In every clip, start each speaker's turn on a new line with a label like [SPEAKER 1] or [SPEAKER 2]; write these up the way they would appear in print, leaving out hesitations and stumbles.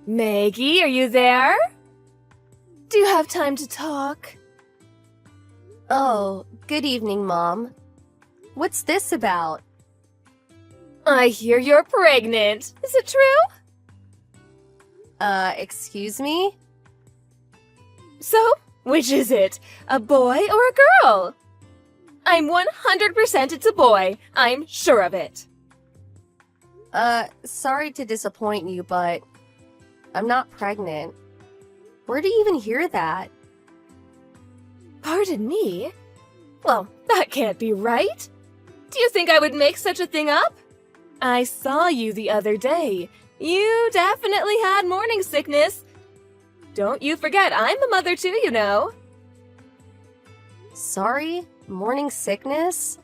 [SPEAKER 1] Maggie, are you there? Do you have time to talk?
[SPEAKER 2] Oh, good evening, Mom. What's this about?
[SPEAKER 1] I hear you're pregnant. Is it true?
[SPEAKER 2] Excuse me?
[SPEAKER 1] So, which is it? A boy or a girl? I'm 100% it's a boy. I'm sure of it.
[SPEAKER 2] Sorry to disappoint you, but I'm not pregnant. Where do you even hear that?
[SPEAKER 1] Pardon me? Well, that can't be right. Do you think I would make such a thing up? I saw you the other day. You definitely had morning sickness. Don't you forget, I'm a mother too, you know.
[SPEAKER 2] Sorry? Morning sickness?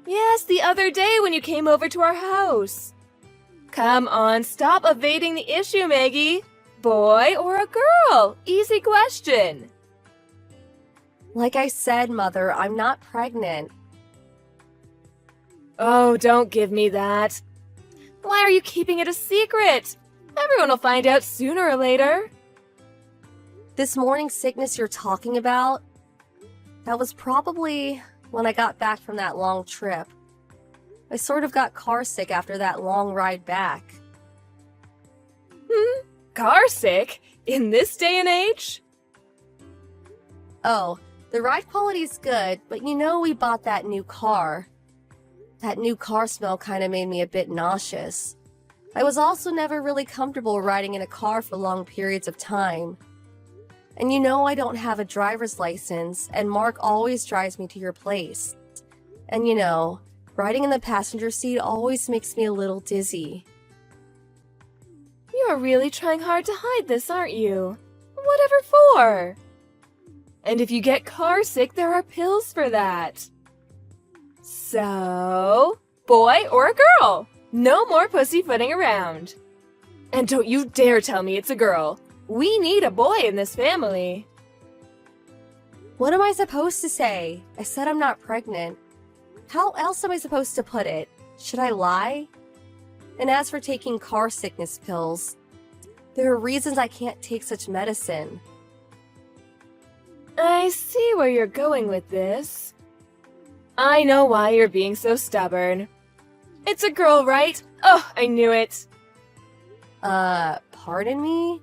[SPEAKER 1] Yes, the other day when you came over to our house. Come on, stop evading the issue, Maggie. Boy or a girl? Easy question.
[SPEAKER 2] Like I said, Mother, I'm not pregnant.
[SPEAKER 1] Oh, don't give me that. Why are you keeping it a secret? Everyone will find out sooner or later.
[SPEAKER 2] This morning sickness you're talking about, that was probably when I got back from that long trip. I sort of got car sick after that long ride back.
[SPEAKER 1] Car sick? In this day and age?
[SPEAKER 2] Oh, the ride quality's good, but you know we bought that new car. That new car smell kind of made me a bit nauseous. I was also never really comfortable riding in a car for long periods of time. And you know I don't have a driver's license, and Mark always drives me to your place. And you know, riding in the passenger seat always makes me a little dizzy.
[SPEAKER 1] You're really trying hard to hide this, aren't you? Whatever for? And if you get car sick, there are pills for that. So, boy or a girl? No more pussyfooting around. And don't you dare tell me it's a girl. We need a boy in this family.
[SPEAKER 2] What am I supposed to say? I said I'm not pregnant. How else am I supposed to put it? Should I lie? And as for taking car sickness pills, there are reasons I can't take such medicine.
[SPEAKER 1] I see where you're going with this. I know why you're being so stubborn. It's a girl, right? Oh, I knew it.
[SPEAKER 2] Pardon me?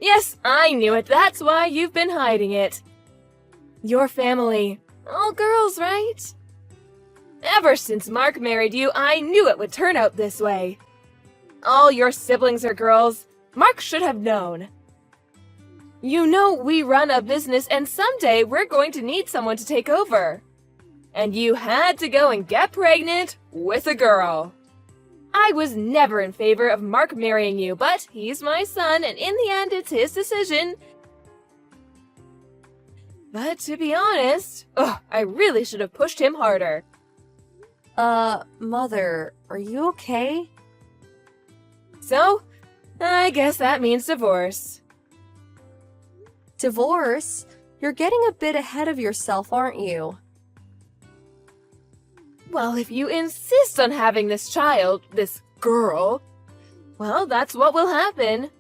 [SPEAKER 1] Yes, I knew it. That's why you've been hiding it. Your family, all girls, right? Ever since Mark married you, I knew it would turn out this way. All your siblings are girls. Mark should have known. You know we run a business and someday we're going to need someone to take over. And you had to go and get pregnant with a girl. I was never in favor of Mark marrying you, but he's my son and in the end it's his decision. But to be honest, I really should have pushed him harder.
[SPEAKER 2] Mother, are you okay?
[SPEAKER 1] So, I guess that means divorce.
[SPEAKER 2] Divorce? You're getting a bit ahead of yourself, aren't you?
[SPEAKER 1] Well, if you insist on having this child, this girl, well, that's what will happen.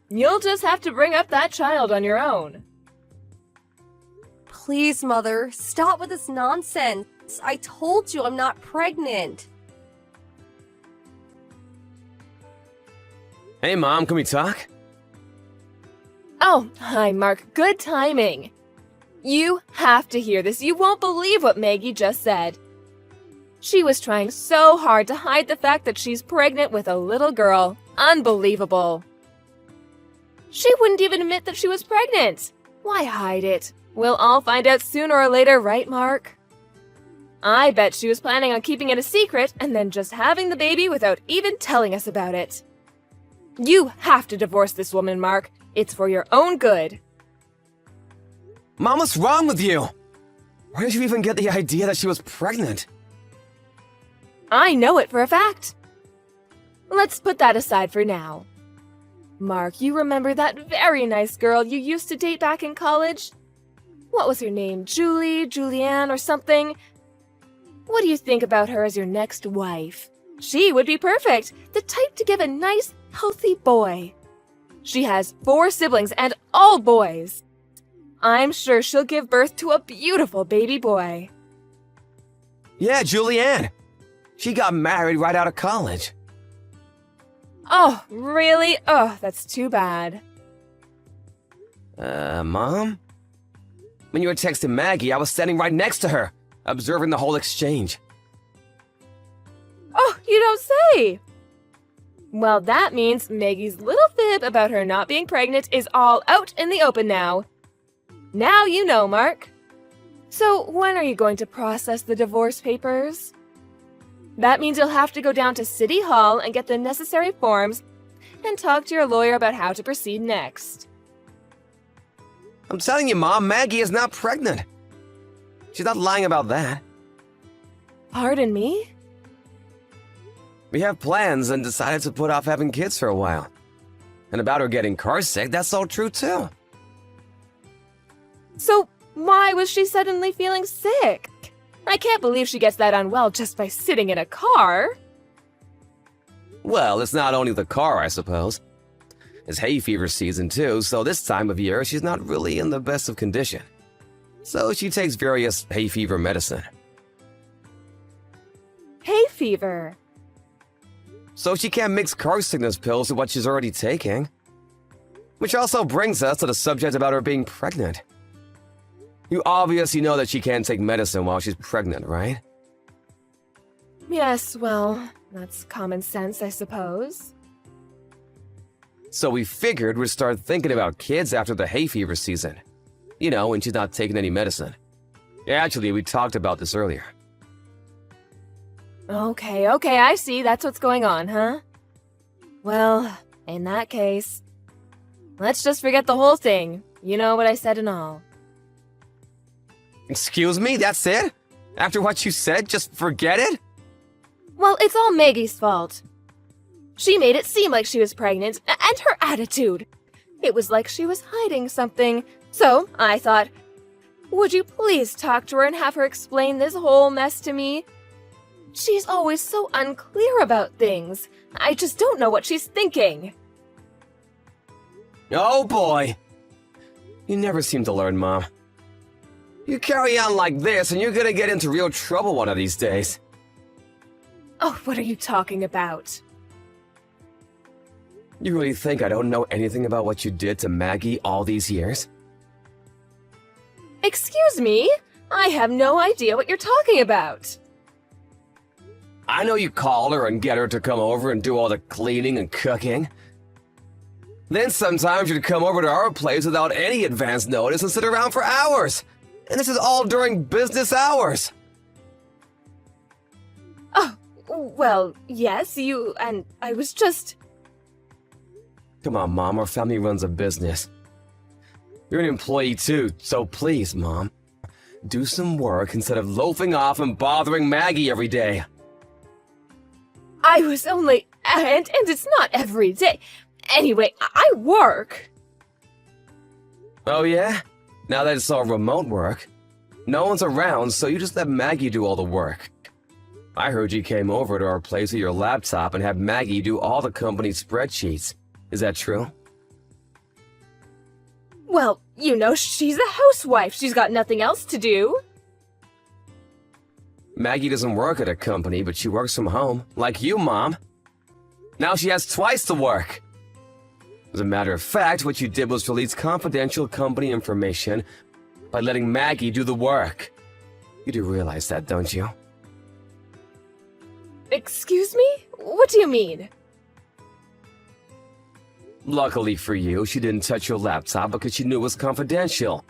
[SPEAKER 1] You'll just have to bring up that child on your own.
[SPEAKER 2] Please, Mother, stop with this nonsense. I told you I'm not pregnant.
[SPEAKER 3] Hey, Mom, can we talk?
[SPEAKER 1] Oh, hi, Mark. Good timing. You have to hear this. You won't believe what Maggie just said. She was trying so hard to hide the fact that she's pregnant with a little girl. Unbelievable. She wouldn't even admit that she was pregnant. Why hide it? We'll all find out sooner or later, right, Mark? I bet she was planning on keeping it a secret and then just having the baby without even telling us about it. You have to divorce this woman, Mark. It's for your own good.
[SPEAKER 3] Mom, what's wrong with you? Where did you even get the idea that she was pregnant?
[SPEAKER 1] I know it for a fact. Let's put that aside for now. Mark, you remember that very nice girl you used to date back in college? What was her name? Julianne, or something? What do you think about her as your next wife? She would be perfect, the type to give a nice, healthy boy. She has 4 siblings and all boys. I'm sure she'll give birth to a beautiful baby boy.
[SPEAKER 3] Yeah, Julianne. She got married right out of college.
[SPEAKER 1] Oh, really? Oh, that's too bad.
[SPEAKER 3] Mom? When you were texting Maggie, I was standing right next to her, observing the whole exchange.
[SPEAKER 1] Oh, you don't say! Well, that means Maggie's little fib about her not being pregnant is all out in the open now. Now you know, Mark. So, when are you going to process the divorce papers? That means you'll have to go down to City Hall and get the necessary forms and talk to your lawyer about how to proceed next.
[SPEAKER 3] I'm telling you, Mom, Maggie is not pregnant. She's not lying about that.
[SPEAKER 1] Pardon me?
[SPEAKER 3] We have plans and decided to put off having kids for a while. And about her getting car sick, that's all true too.
[SPEAKER 1] So, why was she suddenly feeling sick? I can't believe she gets that unwell just by sitting in a car.
[SPEAKER 3] Well, it's not only the car, I suppose. It's hay fever season too, so this time of year she's not really in the best of condition. So she takes various hay fever medicine.
[SPEAKER 1] Hay fever.
[SPEAKER 3] So she can't mix car sickness pills with what she's already taking. Which also brings us to the subject about her being pregnant. You obviously know that she can't take medicine while she's pregnant, right?
[SPEAKER 1] Yes, well, that's common sense, I suppose.
[SPEAKER 3] So we figured we'd start thinking about kids after the hay fever season. You know, when she's not taking any medicine. Actually, we talked about this earlier.
[SPEAKER 1] Okay, I see. That's what's going on, huh? Well, in that case, let's just forget the whole thing. You know what I said and all.
[SPEAKER 3] Excuse me, that's it? After what you said, just forget it?
[SPEAKER 1] Well, it's all Maggie's fault. She made it seem like she was pregnant, and her attitude. It was like she was hiding something. So, I thought, would you please talk to her and have her explain this whole mess to me? She's always so unclear about things. I just don't know what she's thinking.
[SPEAKER 3] Oh boy! You never seem to learn, Mom. You carry on like this and you're gonna get into real trouble one of these days.
[SPEAKER 1] Oh, what are you talking about?
[SPEAKER 3] You really think I don't know anything about what you did to Maggie all these years?
[SPEAKER 1] Excuse me? I have no idea what you're talking about.
[SPEAKER 3] I know you call her and get her to come over and do all the cleaning and cooking. Then sometimes you'd come over to our place without any advance notice and sit around for hours. And this is all during business hours.
[SPEAKER 1] Oh, well, yes, and I was just...
[SPEAKER 3] Come on, Mom, our family runs a business. You're an employee too, so please, Mom, do some work instead of loafing off and bothering Maggie every day.
[SPEAKER 1] I was only... And it's not every day. Anyway, I work.
[SPEAKER 3] Oh yeah? Now that it's all remote work, no one's around, so you just let Maggie do all the work. I heard you came over to our place with your laptop and had Maggie do all the company's spreadsheets. Is that true?
[SPEAKER 1] Well, you know, she's a housewife. She's got nothing else to do.
[SPEAKER 3] Maggie doesn't work at a company, but she works from home, like you, Mom. Now she has twice the work. As a matter of fact, what you did was release confidential company information by letting Maggie do the work. You do realize that, don't you?
[SPEAKER 1] Excuse me? What do you mean?
[SPEAKER 3] Luckily for you, she didn't touch your laptop because she knew it was confidential.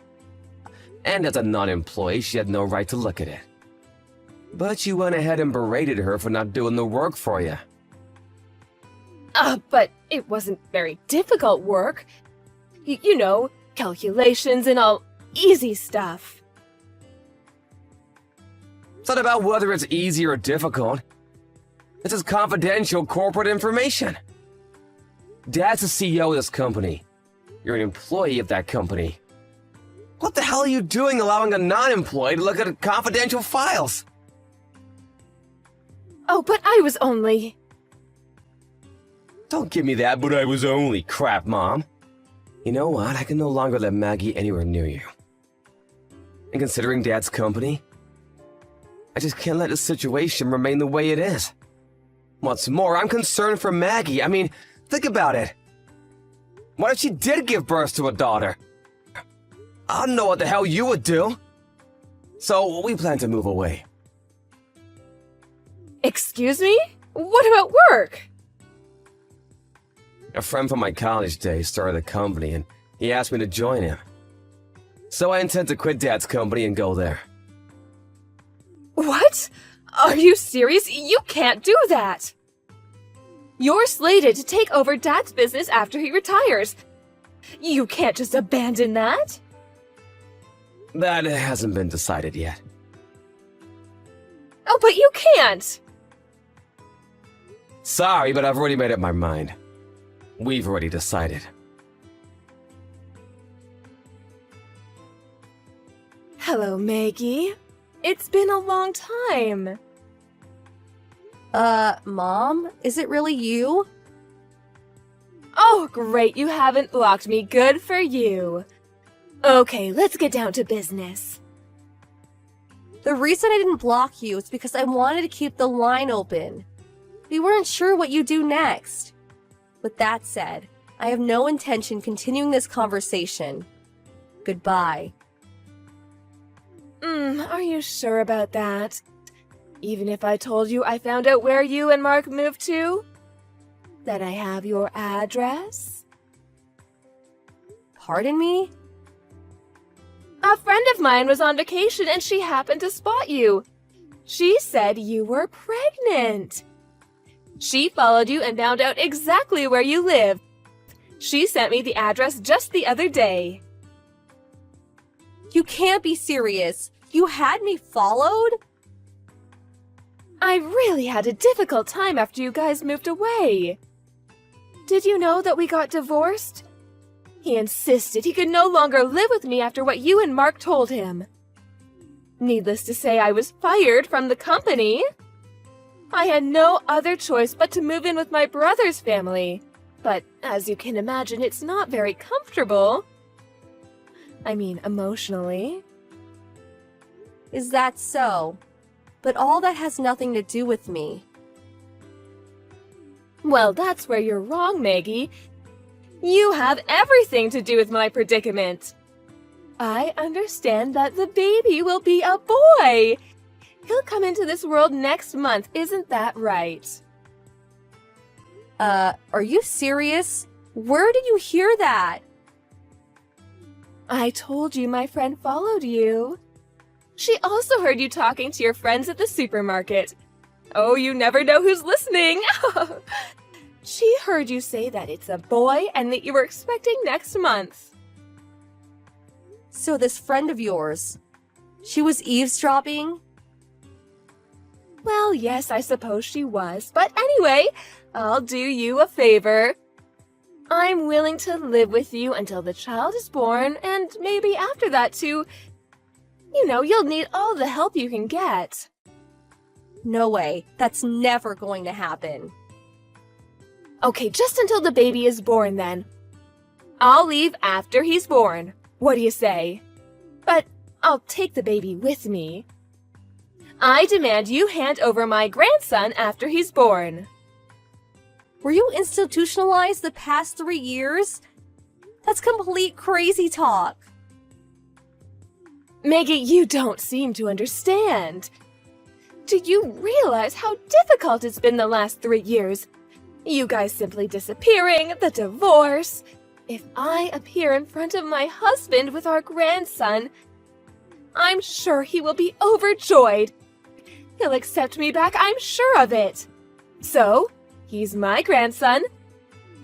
[SPEAKER 3] And as a non-employee, she had no right to look at it. But you went ahead and berated her for not doing the work for you.
[SPEAKER 1] But it wasn't very difficult work. You know, calculations and all easy stuff.
[SPEAKER 3] It's not about whether it's easy or difficult. This is confidential corporate information. Dad's the CEO of this company. You're an employee of that company. What the hell are you doing allowing a non-employee to look at confidential files?
[SPEAKER 1] Oh, but I was only...
[SPEAKER 3] Don't give me that, but I was only crap, Mom. You know what? I can no longer let Maggie anywhere near you. And considering Dad's company, I just can't let the situation remain the way it is. What's more, I'm concerned for Maggie. I mean, think about it. What if she did give birth to a daughter? I don't know what the hell you would do. So, we plan to move away.
[SPEAKER 1] Excuse me? What about work?
[SPEAKER 3] A friend from my college days started a company and he asked me to join him. So I intend to quit Dad's company and go there.
[SPEAKER 1] What? Are you serious? You can't do that! You're slated to take over Dad's business after he retires. You can't just abandon that.
[SPEAKER 3] That hasn't been decided yet.
[SPEAKER 1] Oh, but you can't!
[SPEAKER 3] Sorry, but I've already made up my mind. We've already decided.
[SPEAKER 1] Hello, Maggie. It's been a long time.
[SPEAKER 2] Mom? Is it really you?
[SPEAKER 1] Oh, great, you haven't blocked me. Good for you. Okay, let's get down to business.
[SPEAKER 2] The reason I didn't block you is because I wanted to keep the line open. We weren't sure what you'd do next. With that said, I have no intention continuing this conversation. Goodbye.
[SPEAKER 1] Are you sure about that? Even if I told you I found out where you and Mark moved to? That I have your address?
[SPEAKER 2] Pardon me?
[SPEAKER 1] A friend of mine was on vacation and she happened to spot you. She said you were pregnant. She followed you and found out exactly where you live. She sent me the address just the other day.
[SPEAKER 2] You can't be serious. You had me followed?
[SPEAKER 1] I really had a difficult time after you guys moved away. Did you know that we got divorced? He insisted he could no longer live with me after what you and Mark told him. Needless to say, I was fired from the company. I had no other choice but to move in with my brother's family. But as you can imagine, it's not very comfortable. I mean, emotionally.
[SPEAKER 2] Is that so? But all that has nothing to do with me.
[SPEAKER 1] Well, that's where you're wrong, Maggie. You have everything to do with my predicament. I understand that the baby will be a boy. He'll come into this world next month, isn't that right?
[SPEAKER 2] Are you serious? Where did you hear that?
[SPEAKER 1] I told you my friend followed you. She also heard you talking to your friends at the supermarket. Oh, you never know who's listening. She heard you say that it's a boy and that you were expecting next month.
[SPEAKER 2] So this friend of yours, she was eavesdropping?
[SPEAKER 1] Well, yes, I suppose she was. But anyway, I'll do you a favor. I'm willing to live with you until the child is born, and maybe after that too. You know, you'll need all the help you can get.
[SPEAKER 2] No way. That's never going to happen.
[SPEAKER 1] Okay, just until the baby is born then. I'll leave after he's born. What do you say? But I'll take the baby with me. I demand you hand over my grandson after he's born.
[SPEAKER 2] Were you institutionalized the past 3 years? That's complete crazy talk.
[SPEAKER 1] Maggie, you don't seem to understand. Do you realize how difficult it's been the last 3 years? You guys simply disappearing, the divorce. If I appear in front of my husband with our grandson, I'm sure he will be overjoyed. He'll accept me back, I'm sure of it. So, he's my grandson.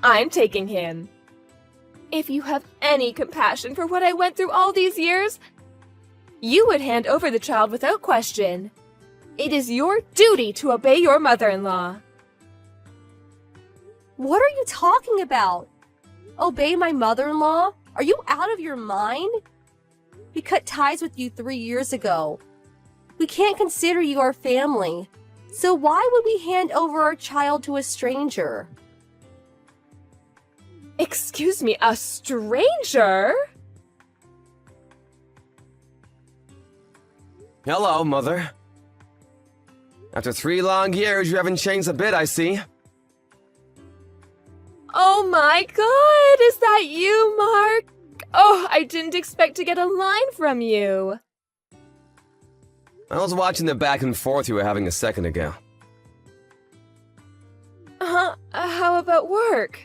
[SPEAKER 1] I'm taking him. If you have any compassion for what I went through all these years, you would hand over the child without question. It is your duty to obey your mother-in-law.
[SPEAKER 2] What are you talking about? Obey my mother-in-law? Are you out of your mind? We cut ties with you 3 years ago. We can't consider you our family. So why would we hand over our child to a stranger?
[SPEAKER 1] Excuse me, a stranger?
[SPEAKER 3] Hello, Mother. After 3 long years, you haven't changed a bit, I see.
[SPEAKER 1] Oh my god, is that you, Mark? Oh, I didn't expect to get a line from you.
[SPEAKER 3] I was watching the back and forth you were having a second ago.
[SPEAKER 1] How about work?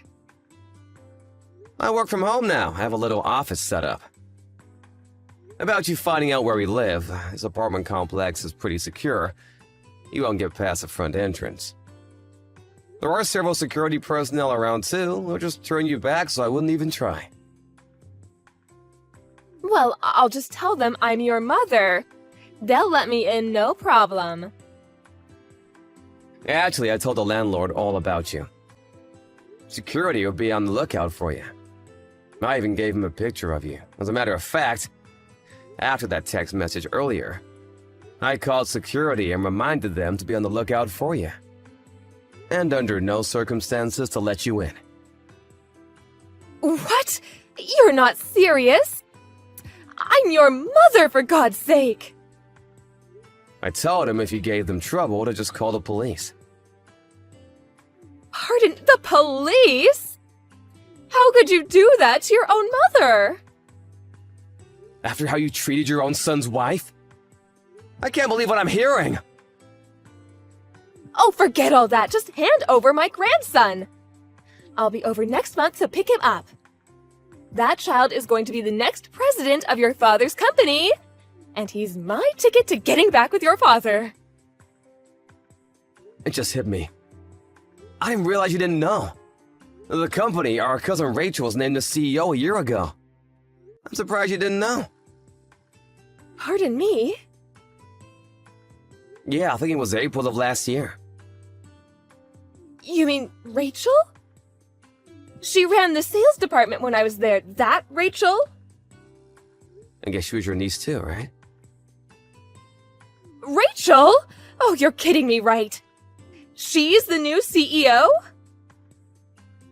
[SPEAKER 3] I work from home now. I have a little office set up. About you finding out where we live, his apartment complex is pretty secure. You won't get past the front entrance. There are several security personnel around too. They'll just turn you back, so I wouldn't even try.
[SPEAKER 1] Well, I'll just tell them I'm your mother. They'll let me in, no problem.
[SPEAKER 3] Actually, I told the landlord all about you. Security will be on the lookout for you. I even gave him a picture of you. As a matter of fact, after that text message earlier, I called security and reminded them to be on the lookout for you. And under no circumstances to let you in.
[SPEAKER 1] What? You're not serious? I'm your mother, for God's sake!
[SPEAKER 3] I told him if you gave them trouble to just call the police.
[SPEAKER 1] Pardon, the police? How could you do that to your own mother?
[SPEAKER 3] After how you treated your own son's wife? I can't believe what I'm hearing!
[SPEAKER 1] Oh, forget all that. Just hand over my grandson. I'll be over next month to pick him up. That child is going to be the next president of your father's company, and he's my ticket to getting back with your father.
[SPEAKER 3] It just hit me. I didn't realize you didn't know. The company, our cousin Rachel, was named the CEO a year ago. I'm surprised you didn't know.
[SPEAKER 1] Pardon me?
[SPEAKER 3] Yeah, I think it was April of last year.
[SPEAKER 1] You mean Rachel? She ran the sales department when I was there. That Rachel?
[SPEAKER 3] I guess she was your niece too, right?
[SPEAKER 1] Rachel? Oh, you're kidding me, right? She's the new CEO?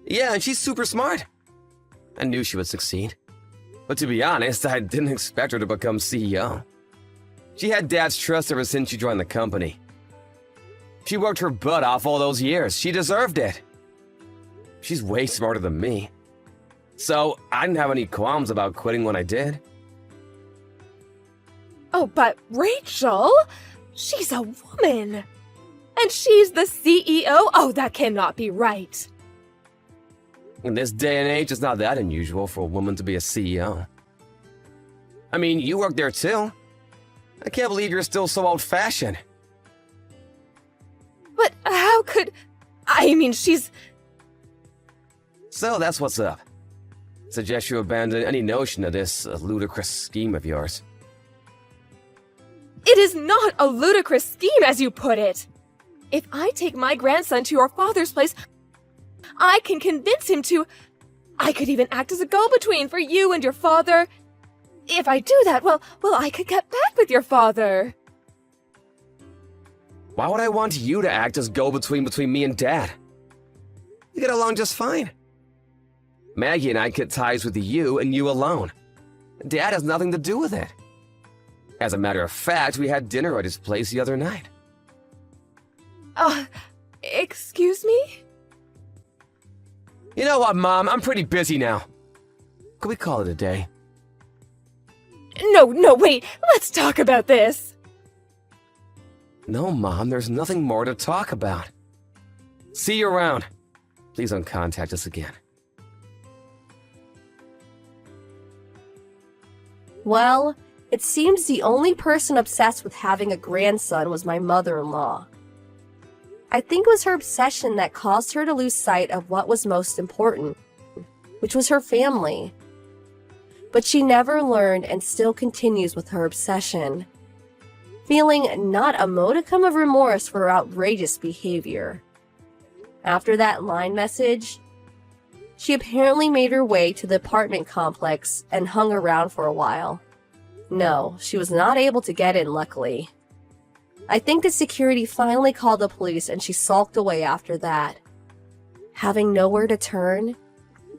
[SPEAKER 3] Yeah, and she's super smart. I knew she would succeed. But to be honest, I didn't expect her to become CEO. She had Dad's trust ever since she joined the company. She worked her butt off all those years. She deserved it. She's way smarter than me. So, I didn't have any qualms about quitting when I did.
[SPEAKER 1] Oh, but Rachel? She's a woman. And she's the CEO? Oh, that cannot be right.
[SPEAKER 3] In this day and age, it's not that unusual for a woman to be a CEO. I mean, you work there too. I can't believe you're still so old-fashioned.
[SPEAKER 1] But how could... I mean, she's...
[SPEAKER 3] So that's what's up. Suggest you abandon any notion of this ludicrous scheme of yours.
[SPEAKER 1] It is not a ludicrous scheme, as you put it. If I take my grandson to your father's place, I can convince him to... I could even act as a go-between for you and your father. If I do that, well, I could get back with your father.
[SPEAKER 3] Why would I want you to act as go-between between me and Dad? We get along just fine. Maggie and I cut ties with you and you alone. Dad has nothing to do with it. As a matter of fact, we had dinner at his place the other night.
[SPEAKER 1] Excuse me?
[SPEAKER 3] You know what, Mom? I'm pretty busy now. Could we call it a day?
[SPEAKER 1] No, wait. Let's talk about this.
[SPEAKER 3] No, Mom, there's nothing more to talk about. See you around. Please don't contact us again.
[SPEAKER 2] Well, it seems the only person obsessed with having a grandson was my mother-in-law. I think it was her obsession that caused her to lose sight of what was most important, which was her family. But she never learned and still continues with her obsession, feeling not a modicum of remorse for her outrageous behavior. After that line message, she apparently made her way to the apartment complex and hung around for a while. No, she was not able to get in, luckily. I think the security finally called the police and she sulked away after that. Having nowhere to turn,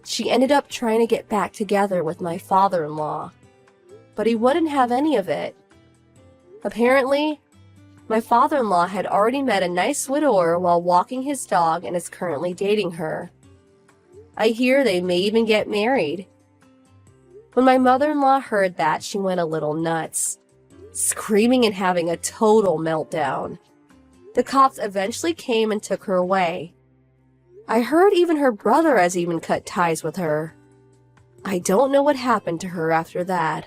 [SPEAKER 2] she ended up trying to get back together with my father-in-law, but he wouldn't have any of it. Apparently, my father-in-law had already met a nice widower while walking his dog and is currently dating her. I hear they may even get married. When my mother-in-law heard that, she went a little nuts, screaming and having a total meltdown. The cops eventually came and took her away. I heard even her brother has even cut ties with her. I don't know what happened to her after that.